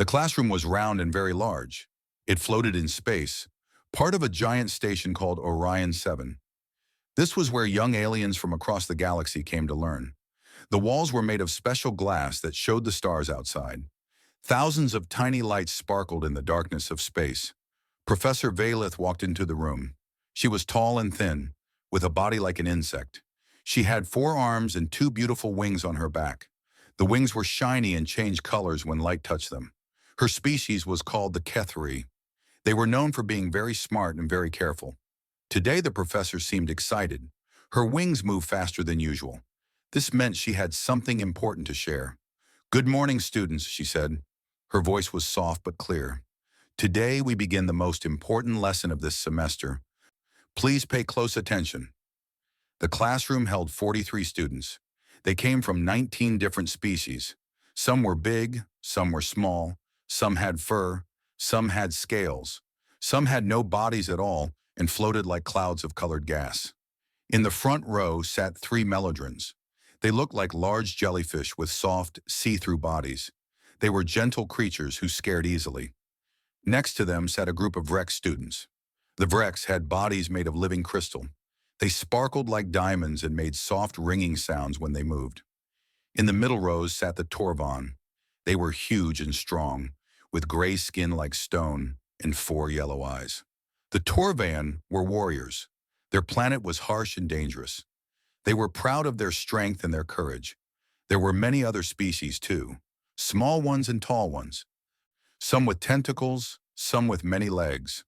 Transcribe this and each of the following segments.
The classroom was round and very large. It floated in space, part of a giant station called Orion 7. This was where young aliens from across the galaxy came to learn. The walls were made of special glass that showed the stars outside. Thousands of tiny lights sparkled in the darkness of space. Professor Valith walked into the room. She was tall and thin, with a body like an insect. She had 4 arms and 2 beautiful wings on her back. The wings were shiny and changed colors when light touched them. Her species was called the Kethri. They were known for being very smart and very careful. Today the professor seemed excited. Her wings moved faster than usual. This meant she had something important to share. "Good morning, students," she said. Her voice was soft but clear. "Today we begin the most important lesson of this semester. Please pay close attention." The classroom held 43 students. They came from 19 different species. Some were big, some were small, some had fur, some had scales. Some had no bodies at all and floated like clouds of colored gas. In the front row sat 3 melodrons. They looked like large jellyfish with soft, see-through bodies. They were gentle creatures who scared easily. Next to them sat a group of Vrex students. The Vrex had bodies made of living crystal. They sparkled like diamonds and made soft ringing sounds when they moved. In the middle rows sat the Torvan. They were huge and strong, with gray skin like stone and 4 yellow eyes. The Torvan were warriors. Their planet was harsh and dangerous. They were proud of their strength and their courage. There were many other species too, small ones and tall ones. Some with tentacles, some with many legs.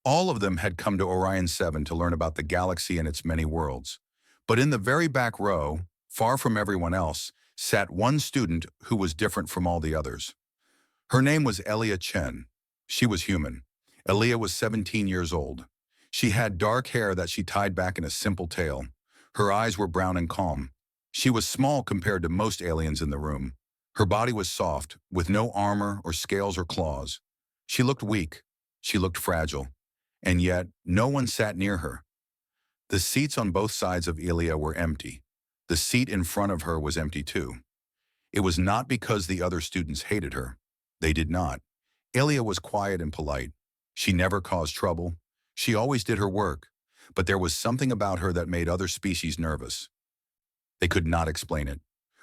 All of them had come to Orion 7 to learn about the galaxy and its many worlds. But in the very back row, far from everyone else, sat one student who was different from all the others. Her name was Elia Chen. She was human. Elia was 17 years old. She had dark hair that she tied back in a simple tail. Her eyes were brown and calm. She was small compared to most aliens in the room. Her body was soft, with no armor or scales or claws. She looked weak. She looked fragile. And yet, no one sat near her. The seats on both sides of Elia were empty. The seat in front of her was empty too. It was not because the other students hated her. They did not. Elia was quiet and polite. She never caused trouble. She always did her work. But there was something about her that made other species nervous. They could not explain it.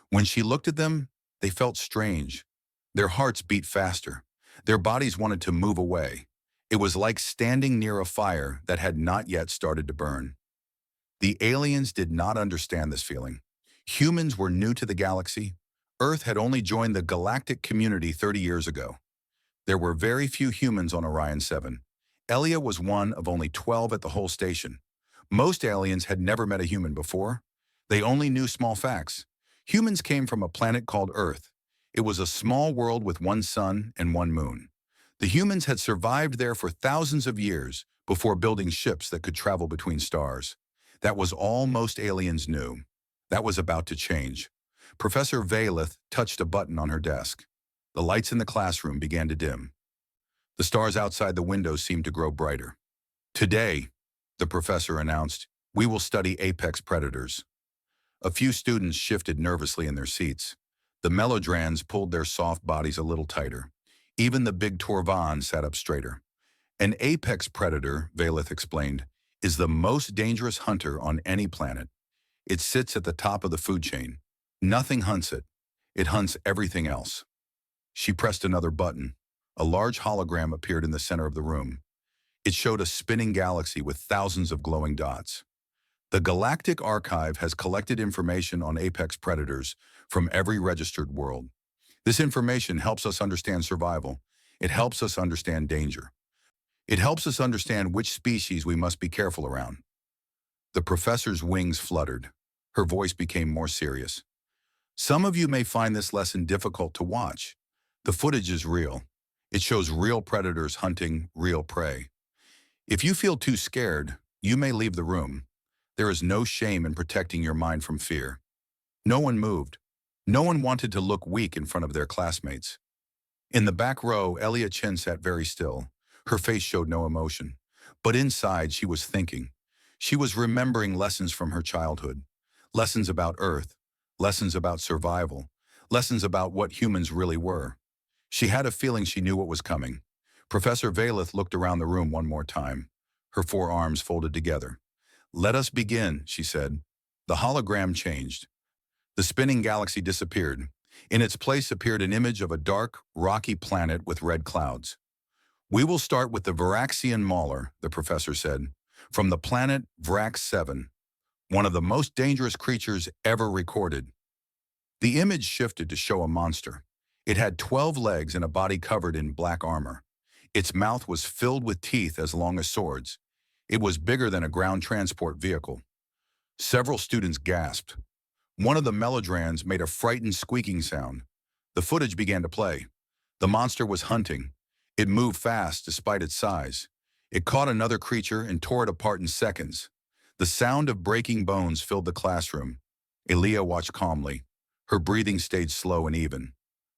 When she looked at them, they felt strange. Their hearts beat faster. Their bodies wanted to move away. It was like standing near a fire that had not yet started to burn. The aliens did not understand this feeling. Humans were new to the galaxy. Earth had only joined the galactic community 30 years ago. There were very few humans on Orion 7. Elia was one of only 12 at the whole station. Most aliens had never met a human before. They only knew small facts. Humans came from a planet called Earth. It was a small world with 1 sun and 1 moon. The humans had survived there for thousands of years before building ships that could travel between stars. That was all most aliens knew. That was about to change. Professor Valith touched a button on her desk. The lights in the classroom began to dim. The stars outside the windows seemed to grow brighter. "Today," the professor announced, "we will study apex predators." A few students shifted nervously in their seats. The melodrons pulled their soft bodies a little tighter. Even the big Torvan sat up straighter. "An apex predator," Valith explained, "is the most dangerous hunter on any planet. It sits at the top of the food chain. Nothing hunts it. It hunts everything else." She pressed another button. A large hologram appeared in the center of the room. It showed a spinning galaxy with thousands of glowing dots. "The Galactic Archive has collected information on apex predators from every registered world. This information helps us understand survival. It helps us understand danger. It helps us understand which species we must be careful around." The professor's wings fluttered. Her voice became more serious. "Some of you may find this lesson difficult to watch. The footage is real. It shows real predators hunting real prey. If you feel too scared, you may leave the room. There is no shame in protecting your mind from fear." No one moved. No one wanted to look weak in front of their classmates. In the back row, Elia Chen sat very still. Her face showed no emotion. But inside, she was thinking. She was remembering lessons from her childhood. Lessons about Earth. Lessons about survival. Lessons about what humans really were. She had a feeling she knew what was coming. Professor Valeth looked around the room one more time, her four arms folded together. "Let us begin," she said. The hologram changed. The spinning galaxy disappeared. In its place appeared an image of a dark, rocky planet with red clouds. "We will start with the Varaxian Mauler," the professor said, "from the planet Vrax 7, one of the most dangerous creatures ever recorded." The image shifted to show a monster. It had 12 legs and a body covered in black armor. Its mouth was filled with teeth as long as swords. It was bigger than a ground transport vehicle. Several students gasped. One of the melodrons made a frightened squeaking sound. The footage began to play. The monster was hunting. It moved fast despite its size. It caught another creature and tore it apart in seconds. The sound of breaking bones filled the classroom. Elia watched calmly. Her breathing stayed slow and even.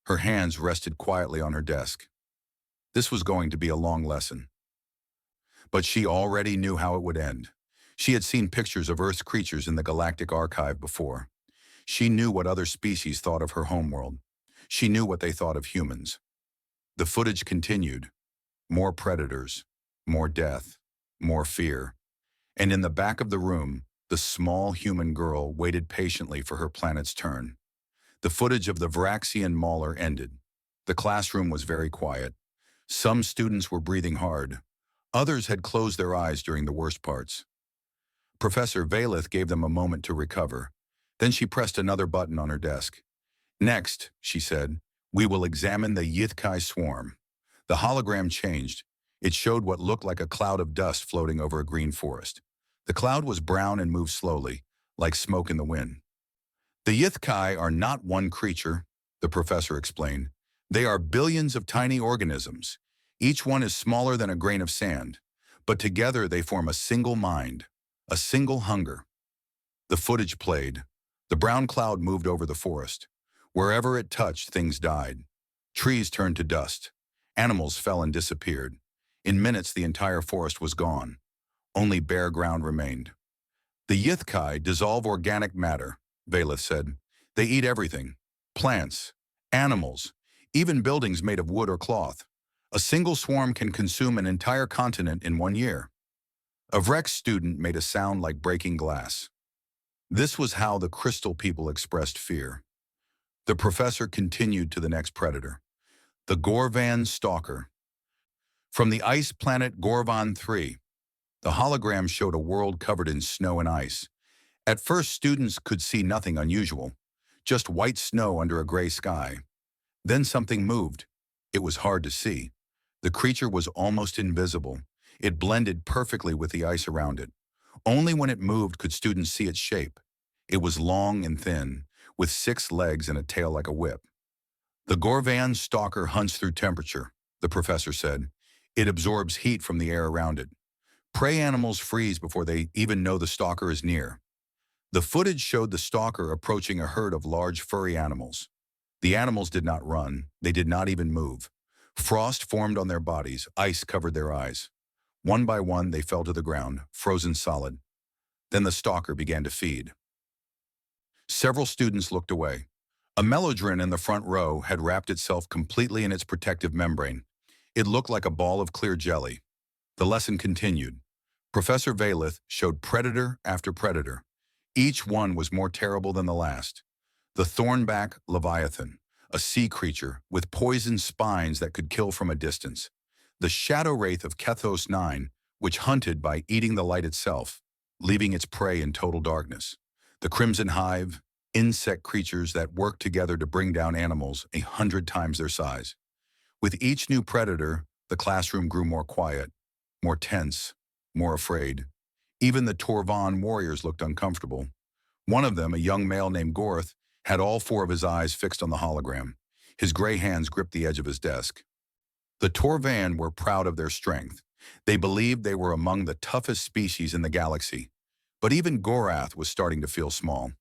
Her hands rested quietly on her desk. This was going to be a long lesson. But she already knew how it would end. She had seen pictures of Earth's creatures in the Galactic Archive before. She knew what other species thought of her homeworld. She knew what they thought of humans. The footage continued. More predators, more death, more fear. And in the back of the room, the small human girl waited patiently for her planet's turn. The footage of the Varaxian Mauler ended. The classroom was very quiet. Some students were breathing hard. Others had closed their eyes during the worst parts. Professor Valeth gave them a moment to recover. Then she pressed another button on her desk. "Next," she said, "we will examine the HFY swarm." The hologram changed. It showed what looked like a cloud of dust floating over a green forest. The cloud was brown and moved slowly, like smoke in the wind. "The HFY are not one creature," the professor explained. "They are billions of tiny organisms. Each one is smaller than a grain of sand, but together they form a single mind, a single hunger." The footage played. The brown cloud moved over the forest. Wherever it touched, things died. Trees turned to dust. Animals fell and disappeared. In minutes, the entire forest was gone. Only bare ground remained. "The HFY dissolve organic matter," Valeth said. "They eat everything. Plants, animals, even buildings made of wood or cloth. A single swarm can consume an entire continent in 1 year." A Vrex student made a sound like breaking glass. This was how the crystal people expressed fear. The professor continued to the next predator. "The Gorvan Stalker." From the ice planet Gorvan 3, the hologram showed a world covered in snow and ice. At first, students could see nothing unusual, just white snow under a gray sky. Then something moved. It was hard to see. The creature was almost invisible. It blended perfectly with the ice around it. Only when it moved could students see its shape. It was long and thin, with 6 legs and a tail like a whip. "The Gorvan stalker hunts through temperature," the professor said. "It absorbs heat from the air around it. Prey animals freeze before they even know the stalker is near." The footage showed the stalker approaching a herd of large furry animals. The animals did not run. They did not even move. Frost formed on their bodies. Ice covered their eyes. One by one, they fell to the ground, frozen solid. Then the stalker began to feed. Several students looked away. A melodron in the front row had wrapped itself completely in its protective membrane. It looked like a ball of clear jelly. The lesson continued. Professor Valeth showed predator after predator. Each one was more terrible than the last. The thornback leviathan, a sea creature with poisoned spines that could kill from a distance. The shadow wraith of Kethos 9, which hunted by eating the light itself, leaving its prey in total darkness. The crimson hive, insect creatures that worked together to bring down animals 100 times their size. With each new predator, the classroom grew more quiet, more tense, more afraid. Even the Torvan warriors looked uncomfortable. One of them, a young male named Gorth, had all 4 of his eyes fixed on the hologram. His gray hands gripped the edge of his desk. The Torvan were proud of their strength. They believed they were among the toughest species in the galaxy. But even Gorath was starting to feel small.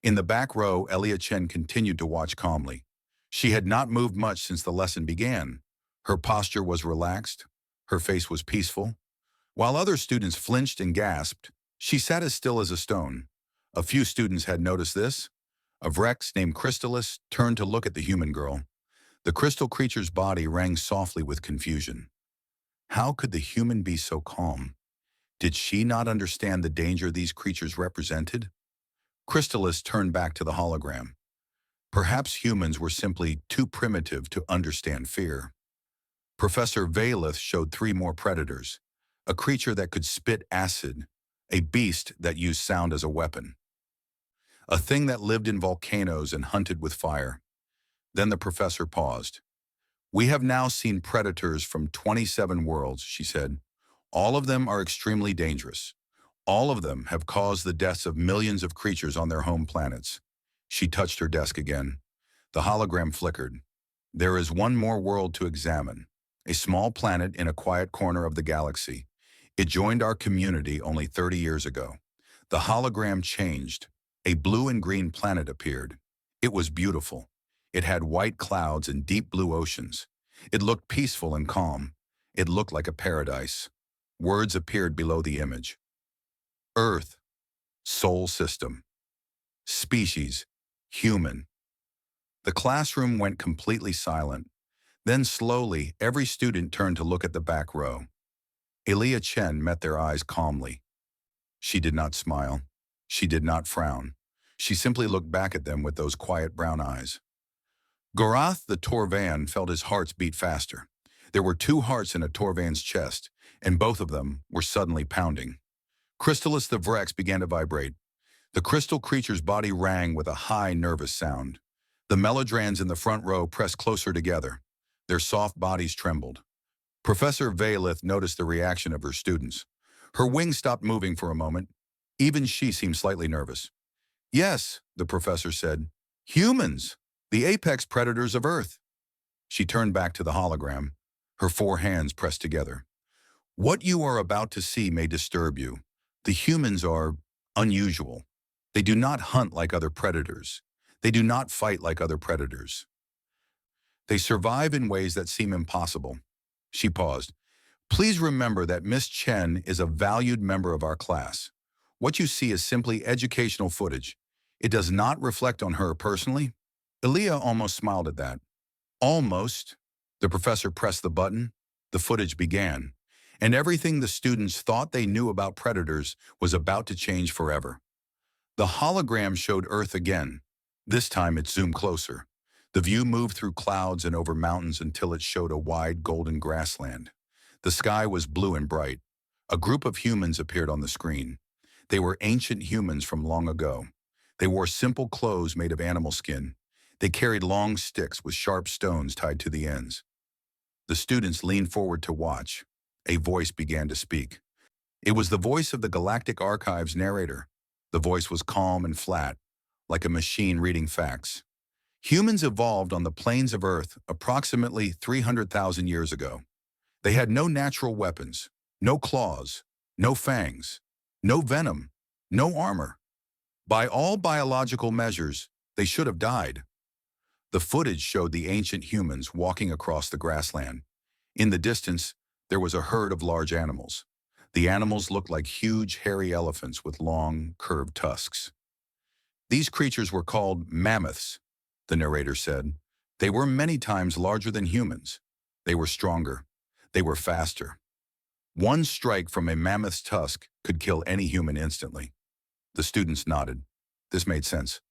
In the back row, Elia Chen continued to watch calmly. She had not moved much since the lesson began. Her posture was relaxed. Her face was peaceful. While other students flinched and gasped, she sat as still as a stone. A few students had noticed this. A Vrex named Crystallis turned to look at the human girl. The crystal creature's body rang softly with confusion. How could the human be so calm? Did she not understand the danger these creatures represented? Crystallis turned back to the hologram. Perhaps humans were simply too primitive to understand fear. Professor Valeth showed three more predators, a creature that could spit acid, a beast that used sound as a weapon, a thing that lived in volcanoes and hunted with fire. Then the professor paused. We have now seen predators from 27 worlds, she said. All of them are extremely dangerous. All of them have caused the deaths of millions of creatures on their home planets. She touched her desk again. The hologram flickered. There is one more world to examine, a small planet in a quiet corner of the galaxy. It joined our community only 30 years ago. The hologram changed. A blue and green planet appeared. It was beautiful. It had white clouds and deep blue oceans. It looked peaceful and calm. It looked like a paradise. Words appeared below the image. Earth, Sol system. Species, human. The classroom went completely silent. Then slowly, every student turned to look at the back row. Elia Chen met their eyes calmly. She did not smile. She did not frown. She simply looked back at them with those quiet brown eyes. Gorath the Torvan felt his hearts beat faster. There were two hearts in a Torvan's chest, and both of them were suddenly pounding. Crystallis the Vrex began to vibrate. The crystal creature's body rang with a high, nervous sound. The Melodrans in the front row pressed closer together. Their soft bodies trembled. Professor Valeth noticed the reaction of her students. Her wings stopped moving for a moment. Even she seemed slightly nervous. Yes, the professor said. Humans, the apex predators of Earth. She turned back to the hologram, her four hands pressed together. What you are about to see may disturb you. The humans are unusual. They do not hunt like other predators. They do not fight like other predators. They survive in ways that seem impossible. She paused. Please remember that Miss Chen is a valued member of our class. What you see is simply educational footage. It does not reflect on her personally. Elia almost smiled at that. Almost. The professor pressed the button. The footage began. And everything the students thought they knew about predators was about to change forever. The hologram showed Earth again. This time it zoomed closer. The view moved through clouds and over mountains until it showed a wide golden grassland. The sky was blue and bright. A group of humans appeared on the screen. They were ancient humans from long ago. They wore simple clothes made of animal skin. They carried long sticks with sharp stones tied to the ends. The students leaned forward to watch. A voice began to speak. It was the voice of the Galactic Archive's narrator. The voice was calm and flat, like a machine reading facts. Humans evolved on the plains of Earth approximately 300,000 years ago. They had no natural weapons, no claws, no fangs, no venom, no armor. By all biological measures, they should have died. The footage showed the ancient humans walking across the grassland. In the distance, there was a herd of large animals. The animals looked like huge, hairy elephants with long, curved tusks. These creatures were called mammoths, the narrator said. They were many times larger than humans. They were stronger. They were faster. One strike from a mammoth's tusk could kill any human instantly. The students nodded. This made sense.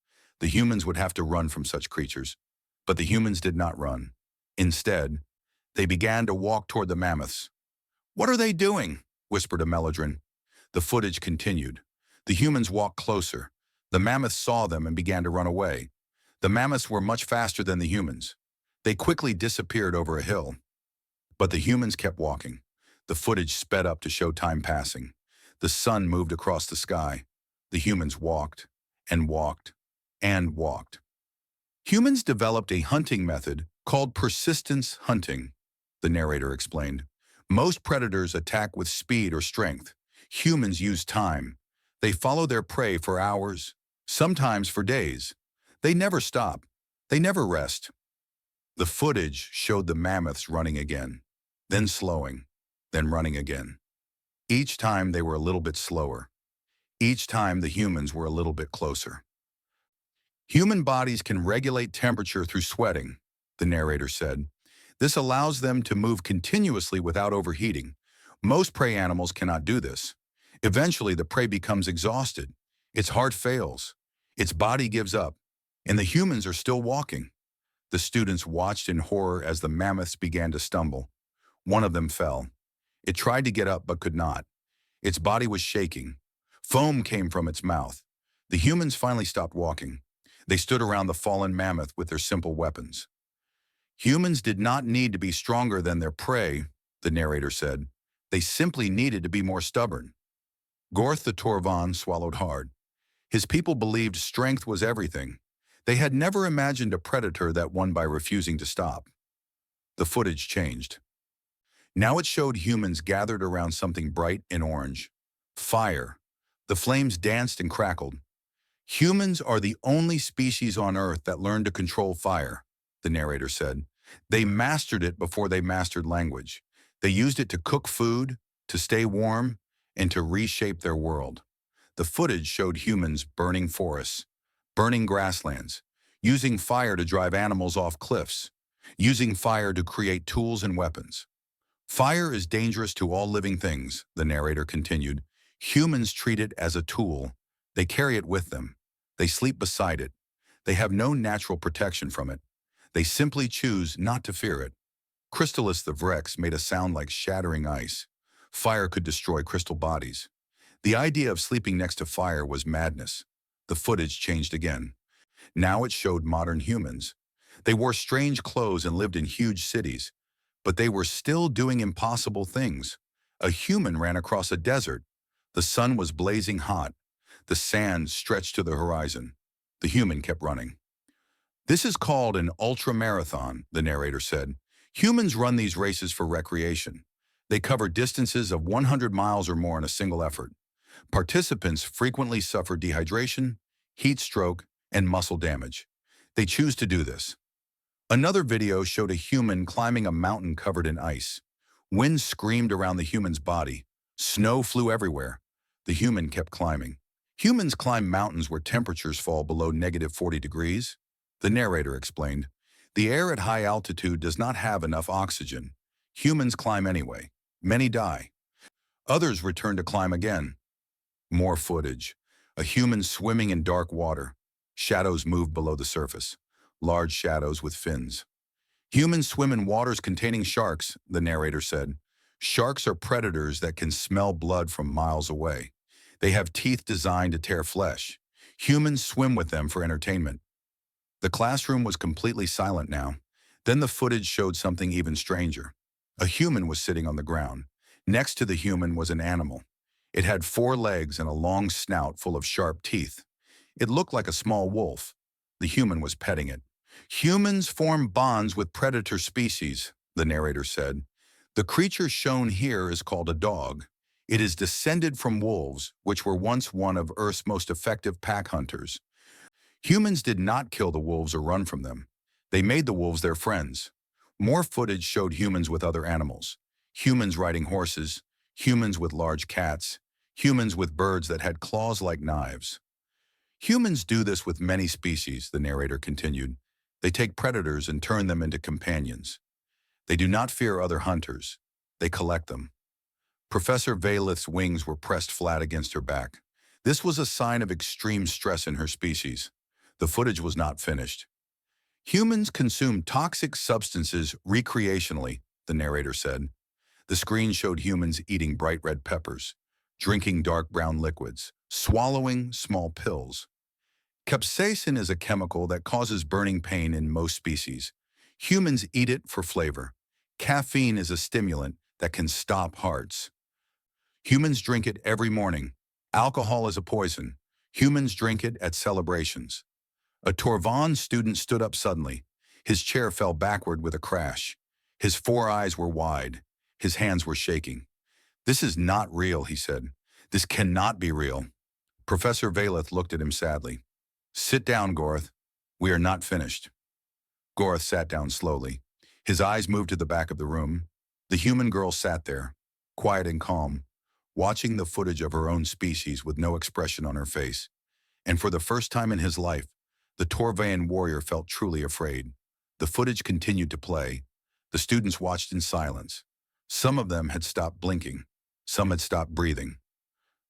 The humans would have to run from such creatures. But the humans did not run. Instead, they began to walk toward the mammoths. What are they doing? Whispered a Melodran. The footage continued. The humans walked closer. The mammoths saw them and began to run away. The mammoths were much faster than the humans. They quickly disappeared over a hill. But the humans kept walking. The footage sped up to show time passing. The sun moved across the sky. The humans walked and walked and walked. Humans developed a hunting method called persistence hunting, the narrator explained. Most predators attack with speed or strength. Humans use time. They follow their prey for hours, sometimes for days. They never stop. They never rest. The footage showed the mammoths running again, then slowing, then running again. Each time they were a little bit slower. Each time the humans were a little bit closer. Human bodies can regulate temperature through sweating. the narrator said. This allows them to move continuously without overheating. Most prey animals cannot do this. Eventually, the prey becomes exhausted. Its heart fails. Its body gives up. And the humans are still walking. The students watched in horror as the mammoths began to stumble. One of them fell. It tried to get up but could not. Its body was shaking. Foam came from its mouth. The humans finally stopped walking. They stood around the fallen mammoth with their simple weapons. Humans did not need to be stronger than their prey, the narrator said. They simply needed to be more stubborn. Gorth the Torvan swallowed hard. His people believed strength was everything. They had never imagined a predator that won by refusing to stop. The footage changed. Now it showed humans gathered around something bright and orange. Fire. The flames danced and crackled. Humans are the only species on Earth that learned to control fire, the narrator said. They mastered it before they mastered language. They used it to cook food, to stay warm, and to reshape their world. The footage showed humans burning forests, burning grasslands, using fire to drive animals off cliffs, using fire to create tools and weapons. Fire is dangerous to all living things, the narrator continued. Humans treat it as a tool. They carry it with them. They sleep beside it. They have no natural protection from it. They simply choose not to fear it. Crystallis the Vrex made a sound like shattering ice. Fire could destroy crystal bodies. The idea of sleeping next to fire was madness. The footage changed again. Now it showed modern humans. They wore strange clothes and lived in huge cities, but they were still doing impossible things. A human ran across a desert. The sun was blazing hot. The sand stretched to the horizon. The human kept running. This is called an ultramarathon, the narrator said. Humans run these races for recreation. They cover distances of 100 miles or more in a single effort. Participants frequently suffer dehydration, heat stroke, and muscle damage. They choose to do this. Another video showed a human climbing a mountain covered in ice. Wind screamed around the human's body. Snow flew everywhere. The human kept climbing. Humans climb mountains where temperatures fall below -40 degrees. The narrator explained. The air at high altitude does not have enough oxygen. Humans climb anyway. Many die. Others return to climb again. More footage. A human swimming in dark water. Shadows move below the surface. Large shadows with fins. Humans swim in waters containing sharks, the narrator said. Sharks are predators that can smell blood from miles away. They have teeth designed to tear flesh. Humans swim with them for entertainment. The classroom was completely silent now. Then the footage showed something even stranger. A human was sitting on the ground. Next to the human was an animal. It had 4 legs and a long snout full of sharp teeth. It looked like a small wolf. The human was petting it. Humans form bonds with predator species, the narrator said. The creature shown here is called a dog. It is descended from wolves, which were once one of Earth's most effective pack hunters. Humans did not kill the wolves or run from them. They made the wolves their friends. More footage showed humans with other animals. Humans riding horses, humans with large cats, humans with birds that had claws like knives. Humans do this with many species, the narrator continued. They take predators and turn them into companions. They do not fear other hunters. They collect them. Professor Valith's wings were pressed flat against her back. This was a sign of extreme stress in her species. The footage was not finished. Humans consume toxic substances recreationally, the narrator said. The screen showed humans eating bright red peppers, drinking dark brown liquids, swallowing small pills. Capsaicin is a chemical that causes burning pain in most species. Humans eat it for flavor. Caffeine is a stimulant that can stop hearts. Humans drink it every morning. Alcohol is a poison. Humans drink it at celebrations. A Torvan student stood up suddenly. His chair fell backward with a crash. His 4 eyes were wide. His hands were shaking. This is not real, he said. This cannot be real. Professor Valith looked at him sadly. Sit down, Gorth. We are not finished. Gorth sat down slowly. His eyes moved to the back of the room. The human girl sat there, quiet and calm, watching the footage of her own species with no expression on her face. And for the first time in his life, the Torvan warrior felt truly afraid. The footage continued to play. The students watched in silence. Some of them had stopped blinking. Some had stopped breathing.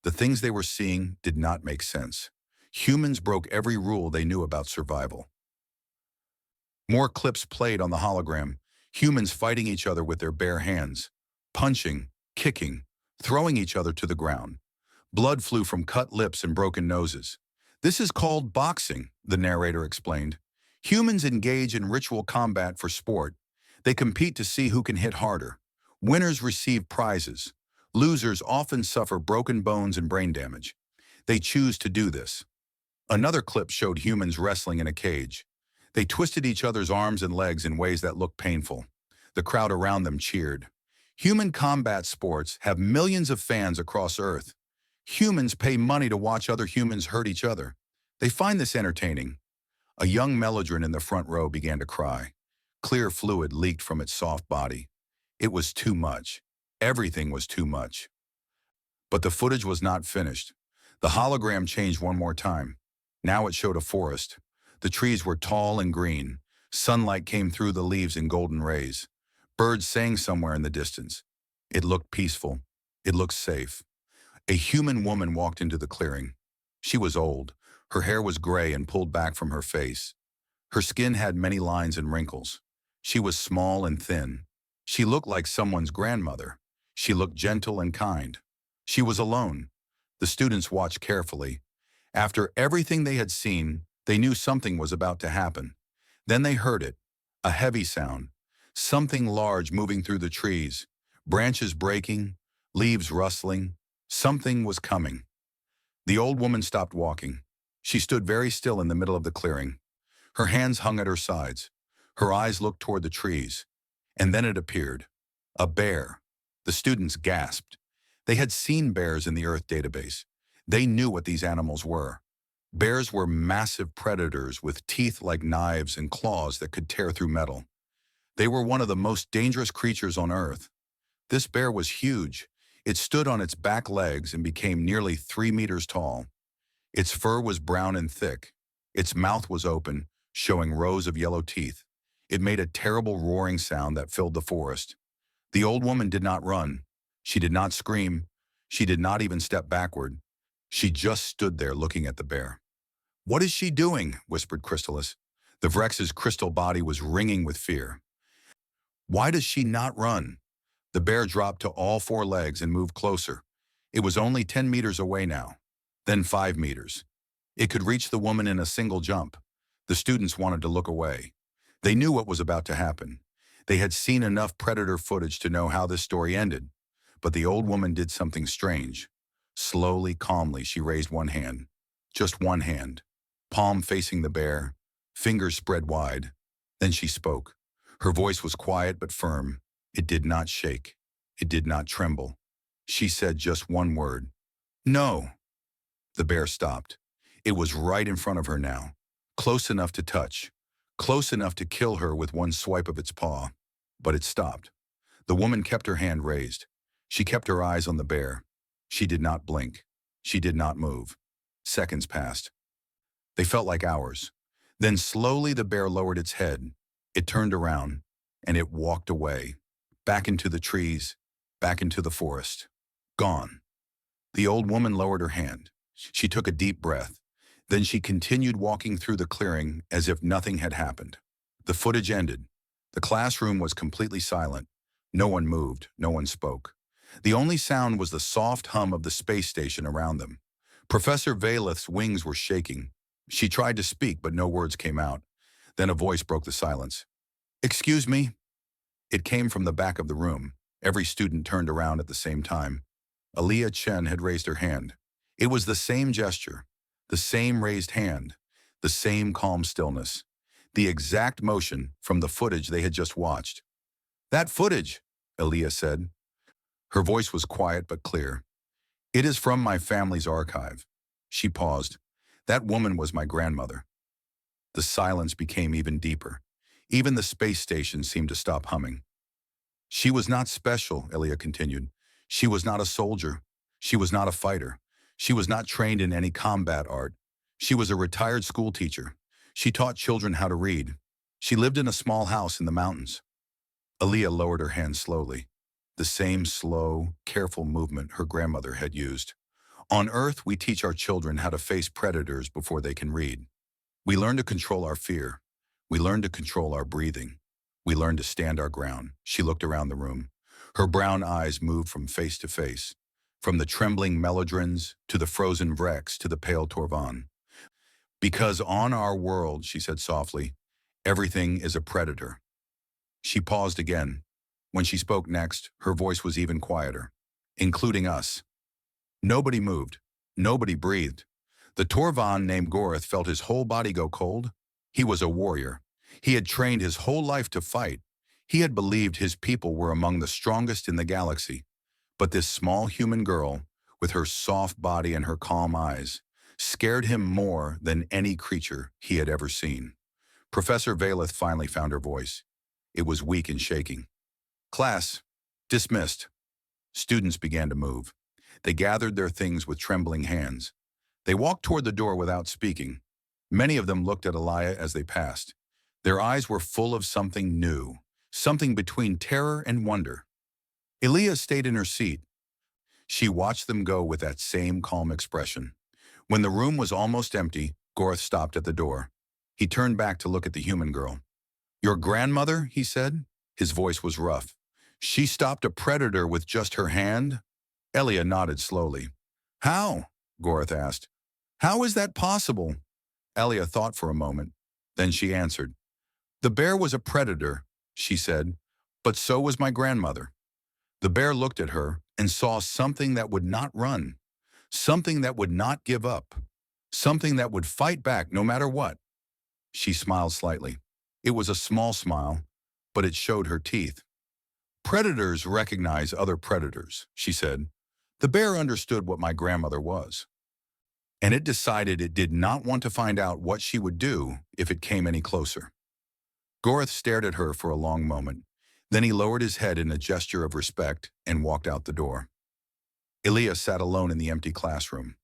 The things they were seeing did not make sense. Humans broke every rule they knew about survival. More clips played on the hologram. Humans fighting each other with their bare hands, punching, kicking, throwing each other to the ground. Blood flew from cut lips and broken noses. This is called boxing, the narrator explained. Humans engage in ritual combat for sport. They compete to see who can hit harder. Winners receive prizes. Losers often suffer broken bones and brain damage. They choose to do this. Another clip showed humans wrestling in a cage. They twisted each other's arms and legs in ways that looked painful. The crowd around them cheered. Human combat sports have millions of fans across Earth. Humans pay money to watch other humans hurt each other. They find this entertaining. A young melodron in the front row began to cry. Clear fluid leaked from its soft body. It was too much. Everything was too much. But the footage was not finished. The hologram changed one more time. Now it showed a forest. The trees were tall and green. Sunlight came through the leaves in golden rays. Birds sang somewhere in the distance. It looked peaceful. It looked safe. A human woman walked into the clearing. She was old. Her hair was gray and pulled back from her face. Her skin had many lines and wrinkles. She was small and thin. She looked like someone's grandmother. She looked gentle and kind. She was alone. The students watched carefully. After everything they had seen, they knew something was about to happen. Then they heard it, a heavy sound, something large moving through the trees, branches breaking, leaves rustling. Something was coming. The old woman stopped walking. She stood very still in the middle of the clearing. Her hands hung at her sides. Her eyes looked toward the trees. And then it appeared. A bear. The students gasped. They had seen bears in the Earth database. They knew what these animals were. Bears were massive predators with teeth like knives and claws that could tear through metal. They were one of the most dangerous creatures on Earth. This bear was huge. It stood on its back legs and became nearly 3 meters tall. Its fur was brown and thick. Its mouth was open, showing rows of yellow teeth. It made a terrible roaring sound that filled the forest. The old woman did not run. She did not scream. She did not even step backward. She just stood there looking at the bear. "What is she doing?" whispered Chrysalis. The Vrex's crystal body was ringing with fear. "Why does she not run?" The bear dropped to all 4 legs and moved closer. It was only 10 meters away now, then 5 meters. It could reach the woman in a single jump. The students wanted to look away. They knew what was about to happen. They had seen enough predator footage to know how this story ended. But the old woman did something strange. Slowly, calmly, she raised one hand. Just one hand. Palm facing the bear, fingers spread wide. Then she spoke. Her voice was quiet but firm. It did not shake. It did not tremble. She said just one word. "No." The bear stopped. It was right in front of her now. Close enough to touch. Close enough to kill her with one swipe of its paw. But it stopped. The woman kept her hand raised. She kept her eyes on the bear. She did not blink. She did not move. Seconds passed. They felt like hours. Then slowly the bear lowered its head. It turned around, and it walked away. Back into the trees, back into the forest. Gone. The old woman lowered her hand. She took a deep breath. Then she continued walking through the clearing as if nothing had happened. The footage ended. The classroom was completely silent. No one moved, no one spoke. The only sound was the soft hum of the space station around them. Professor Valeth's wings were shaking. She tried to speak, but no words came out. Then a voice broke the silence. "Excuse me?" It came from the back of the room. Every student turned around at the same time. Aaliyah Chen had raised her hand. It was the same gesture, the same raised hand, the same calm stillness, the exact motion from the footage they had just watched. "That footage," Aaliyah said. Her voice was quiet but clear. "It is from my family's archive." She paused. "That woman was my grandmother." The silence became even deeper. Even the space station seemed to stop humming. "She was not special," Aaliyah continued. "She was not a soldier. She was not a fighter. She was not trained in any combat art. She was a retired school teacher. She taught children how to read. She lived in a small house in the mountains. Aaliyah lowered her hand slowly, the same slow, careful movement her grandmother had used. On Earth, we teach our children how to face predators before they can read. We learn to control our fear. We learn to control our breathing. We learn to stand our ground. She looked around the room. Her brown eyes moved from face to face, from the trembling melodrons to the frozen Vrex to the pale Torvan. Because on our world, she said softly, everything is a predator. She paused again. When she spoke next, her voice was even quieter, including us. Nobody moved. Nobody breathed. The Torvan named Gorith felt his whole body go cold. He was a warrior. He had trained his whole life to fight. He had believed his people were among the strongest in the galaxy. But this small human girl, with her soft body and her calm eyes, scared him more than any creature he had ever seen. Professor Valeth finally found her voice. It was weak and shaking. Class, dismissed. Students began to move. They gathered their things with trembling hands. They walked toward the door without speaking. Many of them looked at Elia as they passed. Their eyes were full of something new, something between terror and wonder. Elia stayed in her seat. She watched them go with that same calm expression. When the room was almost empty, Gorth stopped at the door. He turned back to look at the human girl. Your grandmother, he said. His voice was rough. She stopped a predator with just her hand? Elia nodded slowly. How? Gorth asked. How is that possible? Elia thought for a moment. Then she answered. The bear was a predator, she said, but so was my grandmother. The bear looked at her and saw something that would not run, something that would not give up, something that would fight back no matter what. She smiled slightly. It was a small smile, but it showed her teeth. Predators recognize other predators, she said. The bear understood what my grandmother was, and it decided it did not want to find out what she would do if it came any closer. Gorth stared at her for a long moment. Then he lowered his head in a gesture of respect and walked out the door. Elia sat alone in the empty classroom.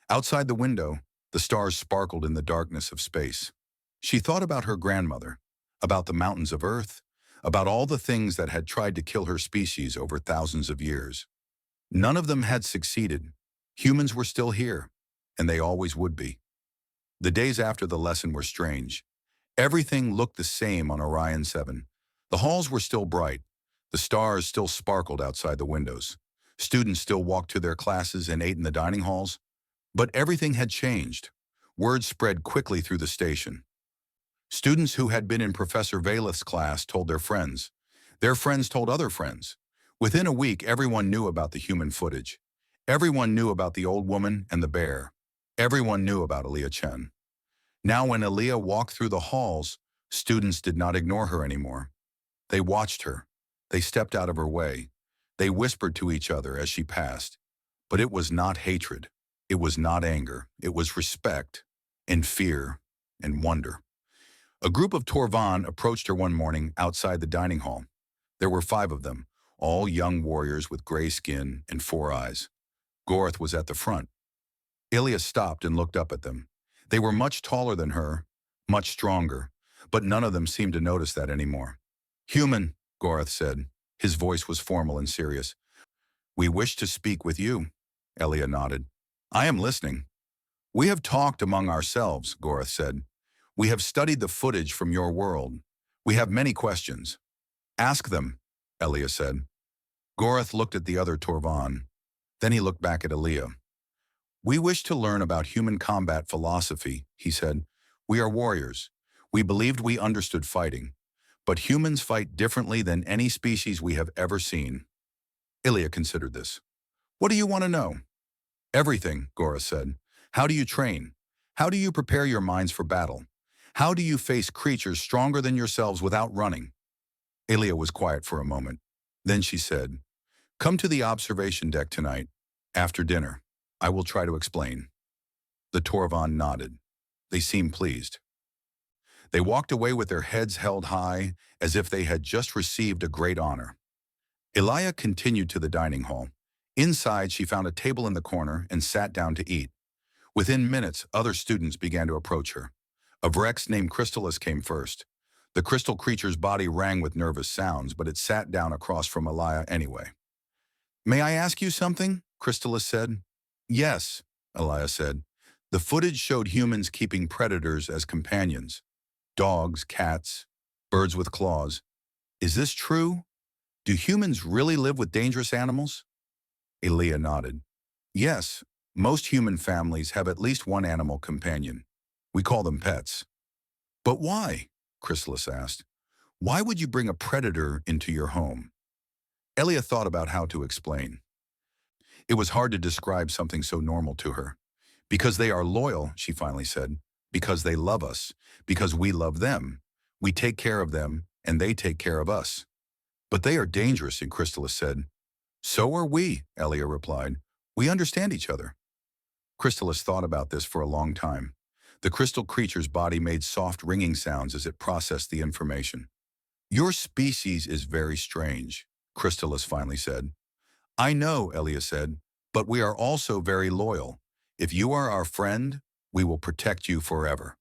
Outside the window, the stars sparkled in the darkness of space. She thought about her grandmother, about the mountains of Earth, about all the things that had tried to kill her species over thousands of years. None of them had succeeded. Humans were still here, and they always would be. The days after the lesson were strange. Everything looked the same on Orion 7. The halls were still bright. The stars still sparkled outside the windows. Students still walked to their classes and ate in the dining halls. But everything had changed. Word spread quickly through the station. Students who had been in Professor Valeth's class told their friends. Their friends told other friends. Within a week, everyone knew about the human footage. Everyone knew about the old woman and the bear. Everyone knew about Aaliyah Chen. Now when Aaliyah walked through the halls, students did not ignore her anymore. They watched her. They stepped out of her way. They whispered to each other as she passed. But it was not hatred. It was not anger. It was respect and fear and wonder. A group of Torvan approached her one morning outside the dining hall. There were 5 of them, all young warriors with gray skin and 4 eyes. Gorth was at the front. Ilya stopped and looked up at them. They were much taller than her, much stronger, but none of them seemed to notice that anymore. Human, Gorth said. His voice was formal and serious. We wish to speak with you, Ilya nodded. I am listening. We have talked among ourselves, Gorth said. We have studied the footage from your world. We have many questions. Ask them, Ilya said. Gorth looked at the other Torvan. Then he looked back at Ilya. We wish to learn about human combat philosophy, he said. We are warriors. We believed we understood fighting. But humans fight differently than any species we have ever seen. Ilya considered this. What do you want to know? Everything, Gorth said. How do you train? How do you prepare your minds for battle? How do you face creatures stronger than yourselves without running? Ilya was quiet for a moment. Then she said, Come to the observation deck tonight, after dinner. I will try to explain. The Torvan nodded. They seemed pleased. They walked away with their heads held high, as if they had just received a great honor. Ilya continued to the dining hall. Inside, she found a table in the corner and sat down to eat. Within minutes, other students began to approach her. A Vrex named Crystallis came first. The crystal creature's body rang with nervous sounds, but it sat down across from Elia anyway. "May I ask you something?" Crystallis said. "Yes," Elia said. The footage showed humans keeping predators as companions. Dogs, cats, birds with claws. "Is this true? Do humans really live with dangerous animals?" Elia nodded. "Yes, most human families have at least one animal companion. We call them pets." "But why?" Chrysalis asked. "Why would you bring a predator into your home?" Elia thought about how to explain. It was hard to describe something so normal to her. "Because they are loyal," she finally said. "Because they love us. Because we love them. We take care of them, and they take care of us." "But they are dangerous," Chrysalis said. "So are we," Elia replied. "We understand each other." Chrysalis thought about this for a long time. The crystal creature's body made soft ringing sounds as it processed the information. "Your species is very strange," Chrysalis finally said. "I know," Elia said, "but we are also very loyal. If you are our friend, we will protect you forever."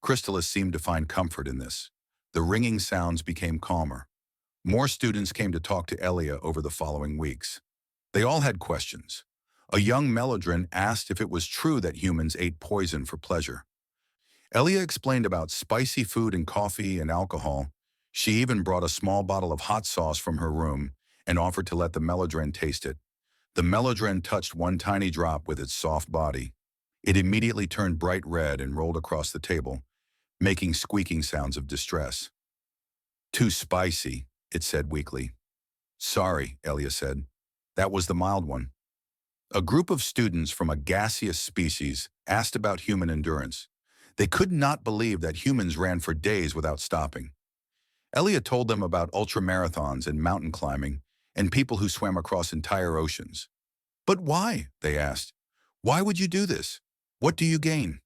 Chrysalis seemed to find comfort in this. The ringing sounds became calmer. More students came to talk to Elia over the following weeks. They all had questions. A young Melodrin asked if it was true that humans ate poison for pleasure. Elia explained about spicy food and coffee and alcohol. She even brought a small bottle of hot sauce from her room and offered to let the Melodrin taste it. The Melodrin touched one tiny drop with its soft body. It immediately turned bright red and rolled across the table, making squeaking sounds of distress. "Too spicy," it said weakly. "Sorry," Elia said. "That was the mild one." A group of students from a gaseous species asked about human endurance. They could not believe that humans ran for days without stopping. Elia told them about ultramarathons and mountain climbing and people who swam across entire oceans. "But why?" they asked. "Why would you do this? What do you gain?"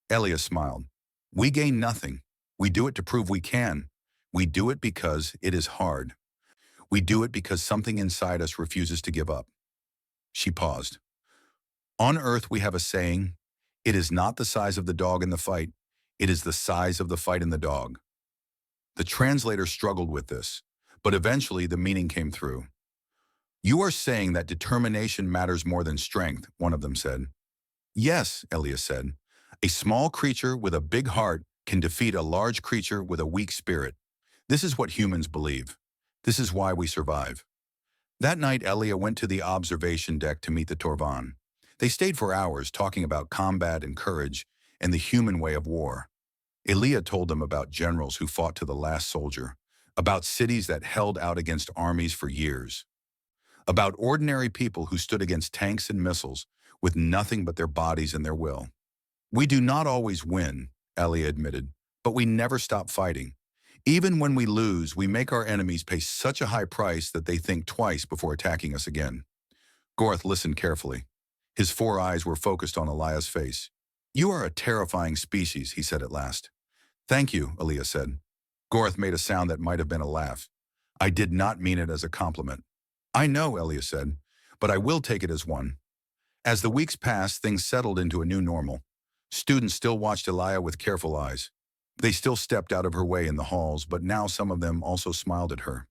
Elia smiled. "We gain nothing. We do it to prove we can. We do it because it is hard. We do it because something inside us refuses to give up." She paused. "On Earth we have a saying, 'It is not the size of the dog in the fight, it is the size of the fight in the dog.'" The translator struggled with this, but eventually the meaning came through. "You are saying that determination matters more than strength," one of them said. "Yes," Elias said. "A small creature with a big heart can defeat a large creature with a weak spirit. This is what humans believe. This is why we survive." That night, Elia went to the observation deck to meet the Torvan. They stayed for hours talking about combat and courage and the human way of war. Elia told them about generals who fought to the last soldier, about cities that held out against armies for years, about ordinary people who stood against tanks and missiles with nothing but their bodies and their will. "We do not always win," Elia admitted, "but we never stop fighting. Even when we lose, we make our enemies pay such a high price that they think twice before attacking us again." Gorth listened carefully. His 4 eyes were focused on Elia's face. "You are a terrifying species," he said at last. "Thank you," Elia said. Gorth made a sound that might have been a laugh. "I did not mean it as a compliment." "I know," Elia said, "but I will take it as one." As the weeks passed, things settled into a new normal. Students still watched Elia with careful eyes. They still stepped out of her way in the halls, but now some of them also smiled at her,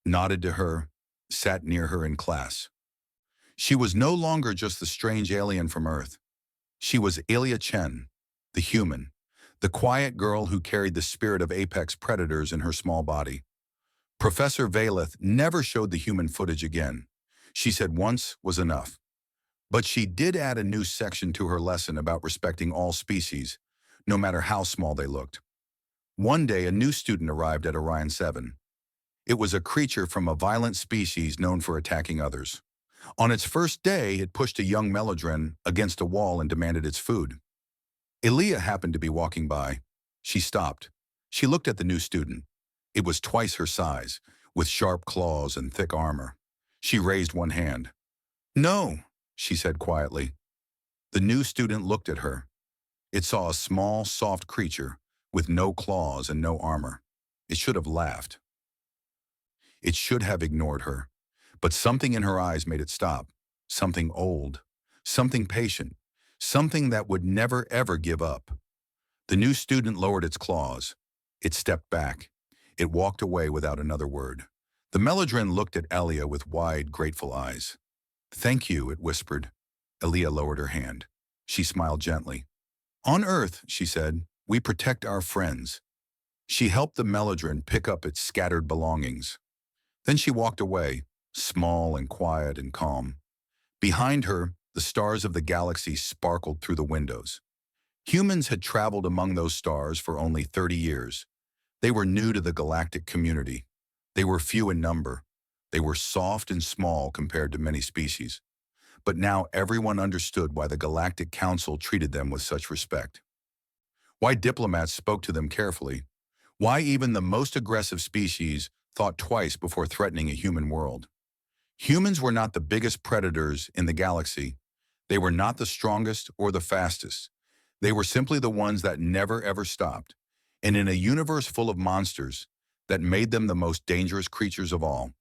nodded to her, sat near her in class. She was no longer just the strange alien from Earth. She was Elia Chen, the human, the quiet girl who carried the spirit of apex predators in her small body. Professor Valeth never showed the human footage again. She said once was enough. But she did add a new section to her lesson about respecting all species, no matter how small they looked. One day, a new student arrived at Orion 7. It was a creature from a violent species known for attacking others. On its first day, it pushed a young Melodrin against a wall and demanded its food. Elia happened to be walking by. She stopped. She looked at the new student. It was twice her size, with sharp claws and thick armor. She raised one hand. "No," she said quietly. The new student looked at her. It saw a small, soft creature with no claws and no armor. It should have laughed. It should have ignored her. But something in her eyes made it stop. Something old. Something patient. Something that would never ever give up. The new student lowered its claws. It stepped back. It walked away without another word. The Melodrin looked at Elia with wide, grateful eyes. "Thank you," it whispered. Elia lowered her hand. She smiled gently. "On Earth," she said, "we protect our friends." She helped the Melodrin pick up its scattered belongings. Then she walked away, small and quiet and calm. Behind her, the stars of the galaxy sparkled through the windows. Humans had traveled among those stars for only 30 years. They were new to the galactic community. They were few in number. They were soft and small compared to many species. But now everyone understood why the Galactic Council treated them with such respect. Why diplomats spoke to them carefully. Why even the most aggressive species thought twice before threatening a human world. Humans were not the biggest predators in the galaxy. They were not the strongest or the fastest. They were simply the ones that never ever stopped. And in a universe full of monsters, that made them the most dangerous creatures of all.